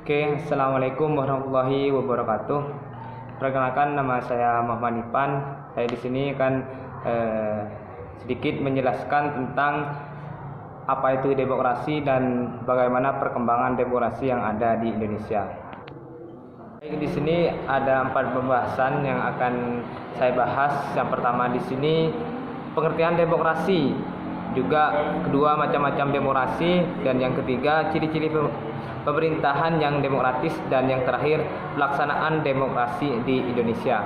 Oke, assalamualaikum warahmatullahi wabarakatuh. Perkenalkan, nama saya Muhammad Ipan. Saya di sini akan sedikit menjelaskan tentang apa itu demokrasi dan bagaimana perkembangan demokrasi yang ada di Indonesia. Di sini ada 4 pembahasan yang akan saya bahas. Yang pertama di sini pengertian demokrasi, juga kedua macam-macam demokrasi, dan yang ketiga ciri-ciri pemerintahan yang demokratis, dan yang terakhir pelaksanaan demokrasi di Indonesia.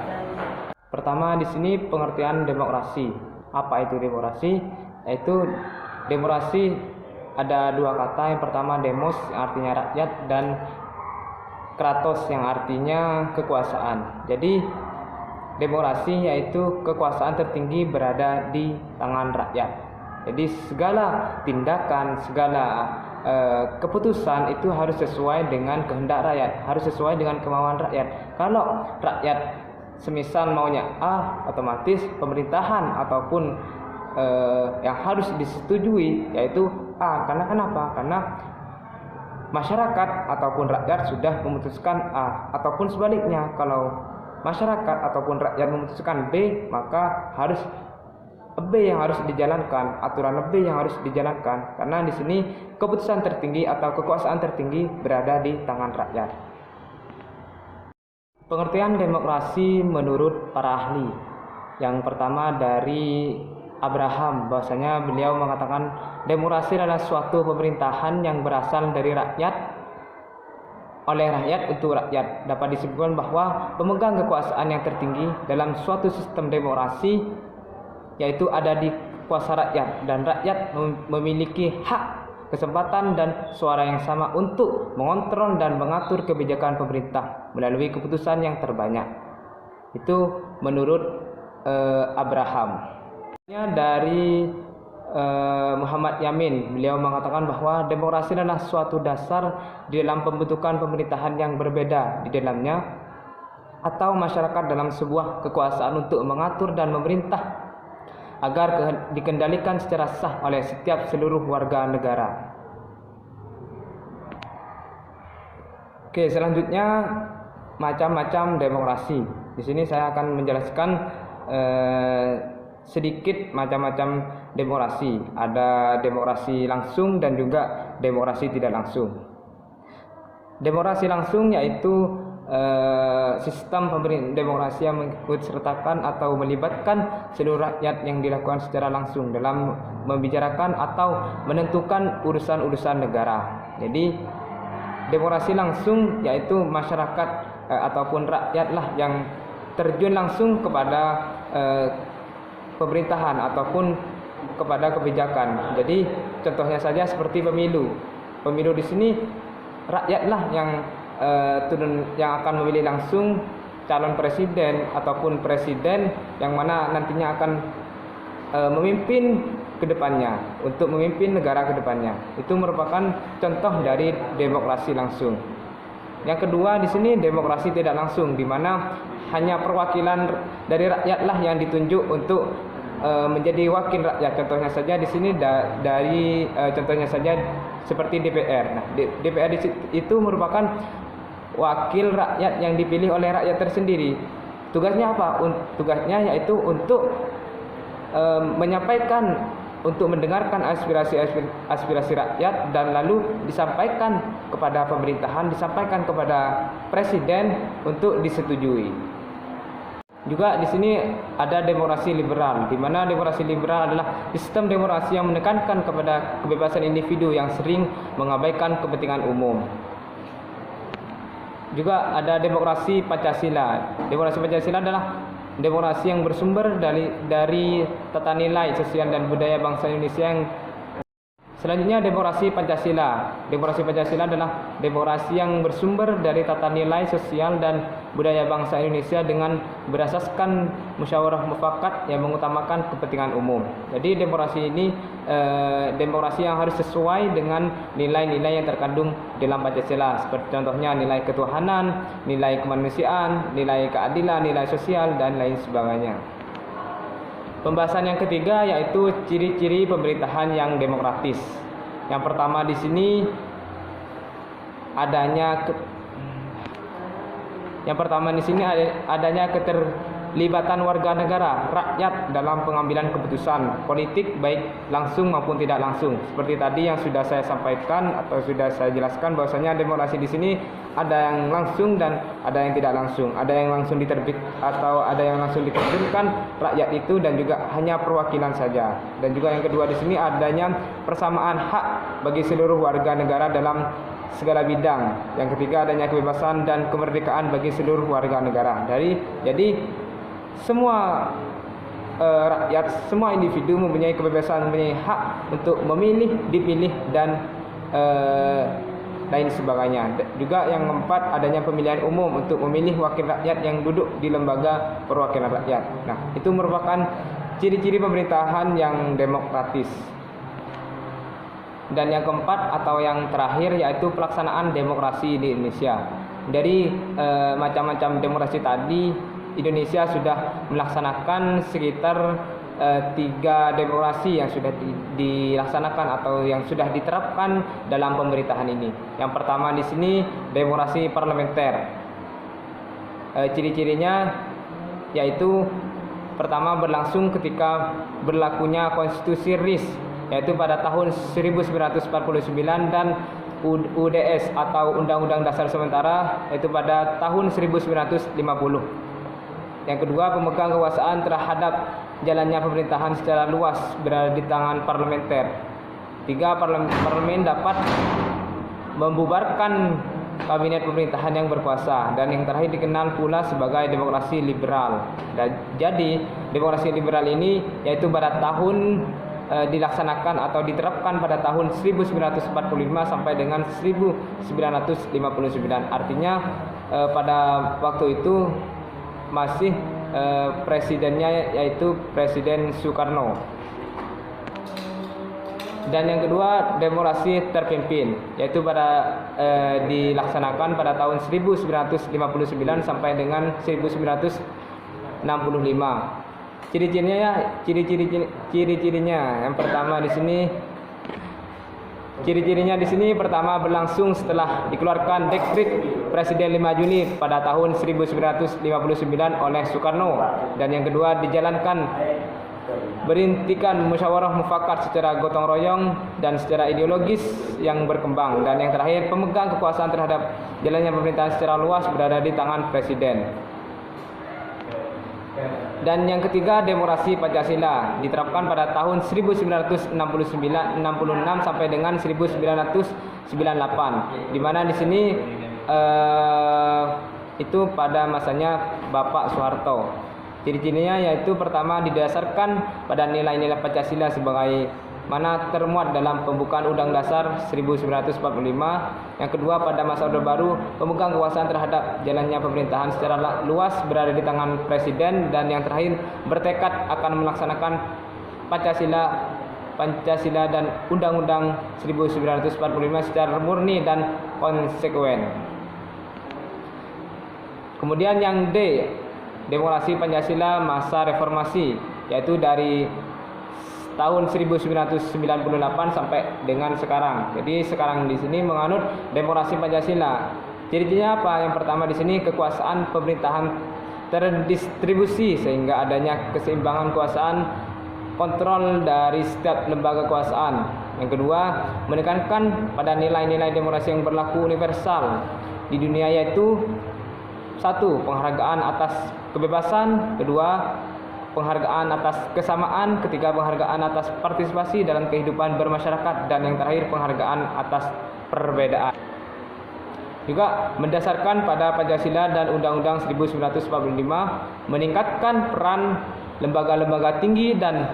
Pertama di sini pengertian demokrasi. Apa itu demokrasi? Yaitu demokrasi ada 2 kata. Yang pertama demos yang artinya rakyat, dan kratos yang artinya kekuasaan. Jadi demokrasi yaitu kekuasaan tertinggi berada di tangan rakyat. Jadi segala tindakan, segala keputusan itu harus sesuai dengan kehendak rakyat, harus sesuai dengan kemauan rakyat. Kalau rakyat semisal maunya A, otomatis pemerintahan ataupun yang harus disetujui yaitu A. Karena kenapa? Karena masyarakat ataupun rakyat sudah memutuskan A, ataupun sebaliknya, kalau masyarakat ataupun rakyat memutuskan B, maka harus B yang harus dijalankan, aturan B yang harus dijalankan. Karena di sini keputusan tertinggi atau kekuasaan tertinggi berada di tangan rakyat. Pengertian demokrasi menurut para ahli. Yang pertama dari Abraham, bahwasanya beliau mengatakan demokrasi adalah suatu pemerintahan yang berasal dari rakyat, oleh rakyat untuk rakyat. Dapat disebutkan bahwa pemegang kekuasaan yang tertinggi dalam suatu sistem demokrasi yaitu ada di kuasa rakyat, dan rakyat memiliki hak, kesempatan, dan suara yang sama untuk mengontrol dan mengatur kebijakan pemerintah melalui keputusan yang terbanyak. Itu menurut Abraham. Dari Muhammad Yamin, beliau mengatakan bahwa demokrasi adalah suatu dasar di dalam pembentukan pemerintahan yang berbeda di dalamnya, atau masyarakat dalam sebuah kekuasaan untuk mengatur dan memerintah agar dikendalikan secara sah oleh setiap seluruh warga negara. Oke, selanjutnya macam-macam demokrasi. Di sini saya akan menjelaskan sedikit macam-macam demokrasi. Ada demokrasi langsung dan juga demokrasi tidak langsung. Demokrasi langsung yaitu sistem demokrasi yang mengikut sertakan atau melibatkan seluruh rakyat yang dilakukan secara langsung dalam membicarakan atau menentukan urusan-urusan negara. Jadi demokrasi langsung yaitu masyarakat ataupun rakyatlah yang terjun langsung kepada pemerintahan ataupun kepada kebijakan. Jadi contohnya saja seperti pemilu. Pemilu di sini rakyatlah yang yang akan memilih langsung calon presiden ataupun presiden yang mana nantinya akan memimpin ke depannya, untuk memimpin negara ke depannya. Itu merupakan contoh dari demokrasi langsung. Yang kedua di sini demokrasi tidak langsung, di mana hanya perwakilan dari rakyatlah yang ditunjuk untuk menjadi wakil rakyat. Contohnya saja di sini contohnya saja seperti DPR. Nah, DPR itu merupakan wakil rakyat yang dipilih oleh rakyat tersendiri. Tugasnya apa? Tugasnya yaitu untuk menyampaikan, untuk mendengarkan aspirasi rakyat, dan lalu disampaikan kepada pemerintahan, disampaikan kepada presiden untuk disetujui. Juga di sini ada demokrasi liberal, di mana demokrasi liberal adalah sistem demokrasi yang menekankan kepada kebebasan individu yang sering mengabaikan kepentingan umum. Juga ada demokrasi Pancasila. Demokrasi Pancasila adalah demokrasi yang bersumber dari tata nilai sosial dan budaya bangsa Indonesia yang selanjutnya demokrasi Pancasila. Demokrasi Pancasila adalah demokrasi yang bersumber dari tata nilai sosial dan budaya bangsa Indonesia dengan berasaskan musyawarah mufakat yang mengutamakan kepentingan umum. Jadi demokrasi ini demokrasi yang harus sesuai dengan nilai-nilai yang terkandung dalam Pancasila, seperti contohnya nilai ketuhanan, nilai kemanusiaan, nilai keadilan, nilai sosial, dan lain sebagainya. Pembahasan yang ketiga yaitu ciri-ciri pemerintahan yang demokratis. Yang pertama di sini adanya yang pertama di sini adanya keterlibatan warga negara, rakyat dalam pengambilan keputusan politik baik langsung maupun tidak langsung. Seperti tadi yang sudah saya sampaikan atau sudah saya jelaskan bahwasanya demokrasi di sini ada yang langsung dan ada yang tidak langsung. Ada yang langsung diterbit atau ada yang langsung diterjunkan rakyat itu dan juga hanya perwakilan saja. Dan juga yang kedua di sini adanya persamaan hak bagi seluruh warga negara dalam segala bidang. Yang ketiga adanya kebebasan dan kemerdekaan bagi seluruh warga negara. Jadi semua rakyat, semua individu mempunyai kebebasan, mempunyai hak untuk memilih, dipilih dan lain sebagainya. Juga yang keempat adanya pemilihan umum untuk memilih wakil rakyat yang duduk di lembaga perwakilan rakyat. Nah, itu merupakan ciri-ciri pemerintahan yang demokratis. Dan yang keempat atau yang terakhir yaitu pelaksanaan demokrasi di Indonesia. Dari macam-macam demokrasi tadi, Indonesia sudah melaksanakan sekitar 3 demokrasi yang sudah dilaksanakan atau yang sudah diterapkan dalam pemerintahan ini. Yang pertama di sini demokrasi parlementer. Ciri-cirinya yaitu pertama berlangsung ketika berlakunya konstitusi RIS, yaitu pada tahun 1949 dan UDS atau Undang-Undang Dasar Sementara yaitu pada tahun 1950. Yang kedua, pemegang kekuasaan terhadap jalannya pemerintahan secara luas berada di tangan parlementer. 3, parlemen dapat membubarkan kabinet pemerintahan yang berkuasa. Dan yang terakhir dikenal pula sebagai demokrasi liberal. Dan jadi demokrasi liberal ini yaitu pada tahun dilaksanakan atau diterapkan pada tahun 1945 sampai dengan 1959. Artinya pada waktu itu masih presidennya yaitu Presiden Soekarno. Dan yang kedua demokrasi terpimpin yaitu dilaksanakan pada tahun 1959 sampai dengan 1965. Ciri-cirinya yang pertama di sini pertama berlangsung setelah dikeluarkan dekret Presiden 5 Juni pada tahun 1959 oleh Soekarno. Dan yang kedua dijalankan berintikan musyawarah mufakat secara gotong royong dan secara ideologis yang berkembang. Dan yang terakhir pemegang kekuasaan terhadap jalannya pemerintahan secara luas berada di tangan presiden. Dan yang ketiga demokrasi Pancasila diterapkan pada tahun 1966 sampai dengan 1998, di mana di sini itu pada masanya Bapak Soeharto. Ciri-cirinya yaitu pertama didasarkan pada nilai-nilai Pancasila sebagai mana termuat dalam pembukaan Undang Dasar 1945. Yang kedua, pada masa Orde Baru pemegang kekuasaan terhadap jalannya pemerintahan secara luas berada di tangan presiden. Dan yang terakhir bertekad akan melaksanakan Pancasila dan Undang-Undang 1945 secara murni dan konsekuen. Kemudian yang D, demokrasi Pancasila masa reformasi, yaitu dari tahun 1998 sampai dengan sekarang. Jadi sekarang di sini menganut demokrasi Pancasila. Ciri-cirinya apa? Yang pertama di sini kekuasaan pemerintahan terdistribusi sehingga adanya keseimbangan kekuasaan, kontrol dari setiap lembaga kekuasaan. Yang kedua, menekankan pada nilai-nilai demokrasi yang berlaku universal di dunia, yaitu 1. Penghargaan atas kebebasan. Kedua, penghargaan atas kesamaan. Ketiga, penghargaan atas partisipasi dalam kehidupan bermasyarakat. Dan yang terakhir, penghargaan atas perbedaan. Juga mendasarkan pada Pancasila dan Undang-Undang 1945, meningkatkan peran lembaga-lembaga tinggi dan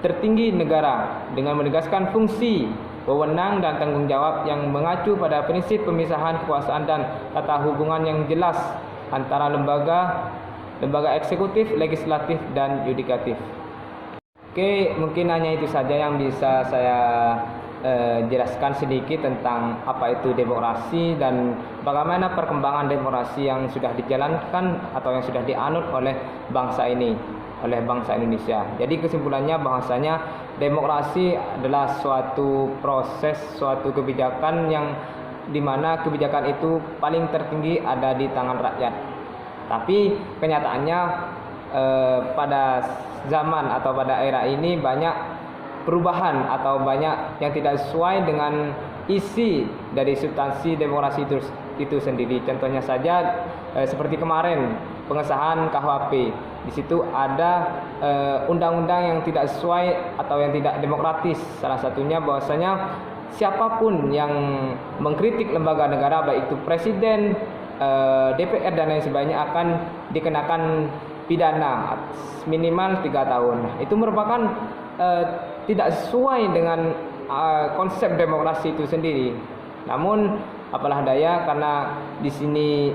tertinggi negara dengan menegaskan fungsi, wewenang dan tanggung jawab yang mengacu pada prinsip pemisahan kekuasaan dan tata hubungan yang jelas antara lembaga eksekutif, legislatif, dan yudikatif. Oke, mungkin hanya itu saja yang bisa saya jelaskan sedikit tentang apa itu demokrasi dan bagaimana perkembangan demokrasi yang sudah dijalankan atau yang sudah dianut oleh bangsa ini, oleh bangsa Indonesia. Jadi kesimpulannya bahwasanya demokrasi adalah suatu proses, suatu kebijakan yang di mana kebijakan itu paling tertinggi ada di tangan rakyat. Tapi kenyataannya pada zaman atau pada era ini banyak perubahan atau banyak yang tidak sesuai dengan isi dari substansi demokrasi itu sendiri. Contohnya saja seperti kemarin pengesahan KUHP. Di situ ada undang-undang yang tidak sesuai atau yang tidak demokratis. Salah satunya bahwasanya siapapun yang mengkritik lembaga negara, baik itu presiden, DPR dan lain sebagainya, akan dikenakan pidana minimal 3 tahun. Itu merupakan tidak sesuai dengan konsep demokrasi itu sendiri. Namun apalah daya, karena di sini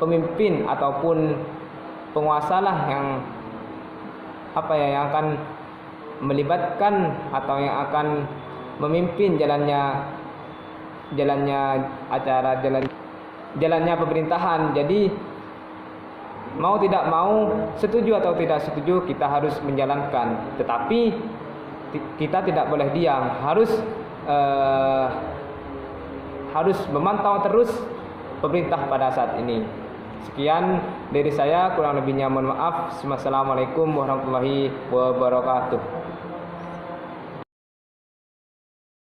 pemimpin ataupun penguasa lah yang yang akan melibatkan atau yang akan memimpin jalannya pemerintahan. Jadi mau tidak mau, setuju atau tidak setuju, kita harus menjalankan. Tetapi kita tidak boleh diam, harus memantau terus pemerintah pada saat ini. Sekian dari saya, kurang lebihnya mohon maaf. Wassalamualaikum warahmatullahi wabarakatuh.